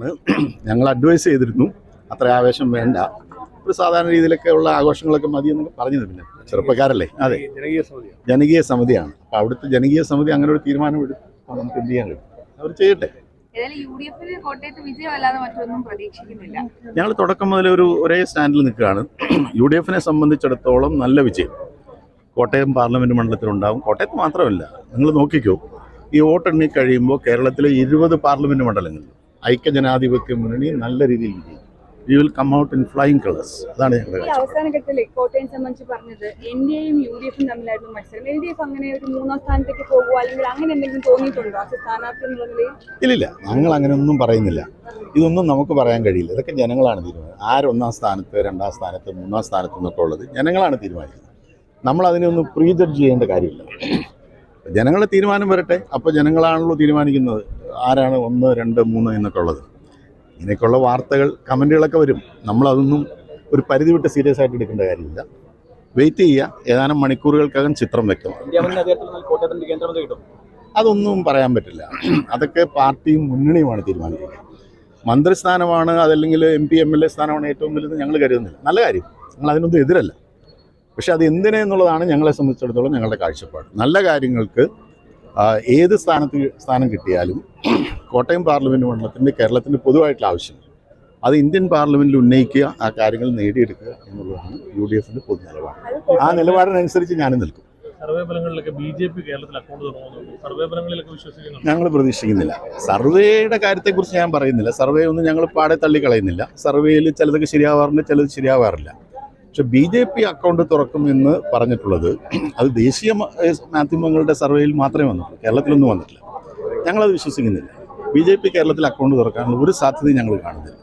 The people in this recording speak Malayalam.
കാര്യമാണ്. ഞങ്ങൾ അഡ്വൈസ് ചെയ്തിരുന്നു അത്ര ആവേശം വേണ്ട, ഒരു സാധാരണ രീതിയിലൊക്കെ ഉള്ള ആഘോഷങ്ങളൊക്കെ മതി എന്നൊക്കെ പറഞ്ഞത്. പിന്നെ ചെറുപ്പക്കാരല്ലേ, അതെ, ജനകീയ സമിതിയാണ്. അപ്പോൾ അവിടുത്തെ ജനകീയ സമിതി അങ്ങനെ ഒരു തീരുമാനം എടുക്കും, നമുക്ക് എന്ത് ചെയ്യാൻ കഴിയും, അവർ ചെയ്യട്ടെ. ഞങ്ങൾ തുടക്കം മുതൽ ഒരേ സ്റ്റാൻഡിൽ നിൽക്കുകയാണ്. UDF-നെ സംബന്ധിച്ചിടത്തോളം നല്ല വിജയം കോട്ടയം പാർലമെൻറ്റ് മണ്ഡലത്തിലുണ്ടാകും. കോട്ടയത്ത് മാത്രമല്ല, നിങ്ങൾ നോക്കിക്കോ, ഈ വോട്ടെണ്ണി കഴിയുമ്പോൾ കേരളത്തിലെ 20 പാർലമെൻറ്റ് മണ്ഡലങ്ങളിൽ ഐക്യജനാധിപത്യ മുന്നണി നല്ല രീതിയിൽ വിജയിക്കും. We will come out in flying colours. അതാണ് ഞങ്ങളുടെ അവസാന ഘട്ടത്തിൽ കോട്ടയം സംബന്ധിച്ച് പറഞ്ഞത് NDA-യും UDF-ഉം തമ്മിലായിരുന്നു മത്സരം. LDF അങ്ങനെ ഒരു 3ാം സ്ഥാനത്തേക്ക് പോകുക അല്ലെങ്കിൽ അങ്ങനെ എന്തെങ്കിലും തോന്നിയിട്ടുണ്ടോ സ്ഥാനാർത്ഥി എന്നുള്ള നിലയിൽ? ഇല്ലില്ല, ഞങ്ങൾ അങ്ങനെ ഒന്നും പറയുന്നില്ല. ഇതൊന്നും നമുക്ക് പറയാൻ കഴിയില്ല. ഇതൊക്കെ ജനങ്ങളാണ് തീരുമാനം. ആര് 1ാം സ്ഥാനത്ത്, 2ാം സ്ഥാനത്ത്, 3ാം സ്ഥാനത്ത് എന്നൊക്കെ ഉള്ളത് ജനങ്ങളാണ് തീരുമാനിക്കുന്നത്. നമ്മൾ അതിനൊന്നും പ്രീജഡ്ജ് ചെയ്യേണ്ട കാര്യമില്ല. ജനങ്ങളുടെ തീരുമാനം വരട്ടെ. അപ്പോൾ ജനങ്ങളാണല്ലോ തീരുമാനിക്കുന്നത് ആരാണ് 1, 2, 3 എന്നൊക്കെ ഉള്ളത്. ഇങ്ങനെയൊക്കെയുള്ള വാർത്തകൾ, കമൻറ്റുകളൊക്കെ വരും. നമ്മളതൊന്നും ഒരു പരിധി വിട്ട് സീരിയസ് ആയിട്ട് എടുക്കേണ്ട കാര്യമില്ല. വെയിറ്റ് ചെയ്യുക, ഏതാനും മണിക്കൂറുകൾക്കകം ചിത്രം വ്യക്തമാണ്. അതൊന്നും പറയാൻ പറ്റില്ല. അതൊക്കെ പാർട്ടിയും മുന്നണിയുമാണ് തീരുമാനിക്കുന്നത്. മന്ത്രിസ്ഥാനമാണ് അതല്ലെങ്കിൽ MP MLA സ്ഥാനമാണ് ഏറ്റവും വലുത് ഞങ്ങൾ കരുതുന്നില്ല. നല്ല കാര്യം, ഞങ്ങൾ അതിനൊന്നും എതിരല്ല. പക്ഷെ അത് എന്തിനെന്നുള്ളതാണ് ഞങ്ങളെ സംബന്ധിച്ചിടത്തോളം ഞങ്ങളുടെ കാഴ്ചപ്പാട്. നല്ല കാര്യങ്ങൾക്ക് ഏത് സ്ഥാനം കിട്ടിയാലും കോട്ടയം പാർലമെൻറ്റ് മണ്ഡലത്തിൻ്റെ കേരളത്തിൻ്റെ പൊതുവായിട്ടുള്ള ആവശ്യം അത് ഇന്ത്യൻ പാർലമെൻറ്റിൽ ഉന്നയിക്കുക, ആ കാര്യങ്ങൾ നേടിയെടുക്കുക എന്നുള്ളതാണ് UDF-ന്റെ പൊതു നിലപാട്. ആ നിലപാടിനനുസരിച്ച് ഞാനും നിൽക്കും. ഞങ്ങൾ പ്രതീക്ഷിക്കുന്നില്ല. സർവേയുടെ കാര്യത്തെക്കുറിച്ച് ഞാൻ പറയുന്നില്ല. സർവേ ഒന്നും ഞങ്ങൾ പാടെ തള്ളിക്കളയുന്നില്ല. സർവേയിൽ ചിലതൊക്കെ ശരിയാവാറുണ്ട്, ചിലത് ശരിയാവാറില്ല. പക്ഷെ BJP അക്കൗണ്ട് തുറക്കുമെന്ന് പറഞ്ഞിട്ടുള്ളത് അത് ദേശീയ മാധ്യമങ്ങളുടെ സർവേയിൽ മാത്രമേ വന്നിട്ടുള്ളൂ, കേരളത്തിലൊന്നും വന്നിട്ടില്ല. ഞങ്ങളത് വിശ്വസിക്കുന്നില്ല. BJP കേരളത്തിൽ അക്കൗണ്ട് തുറക്കാനുള്ള ഒരു സാധ്യതയും ഞങ്ങൾ കാണുന്നില്ല.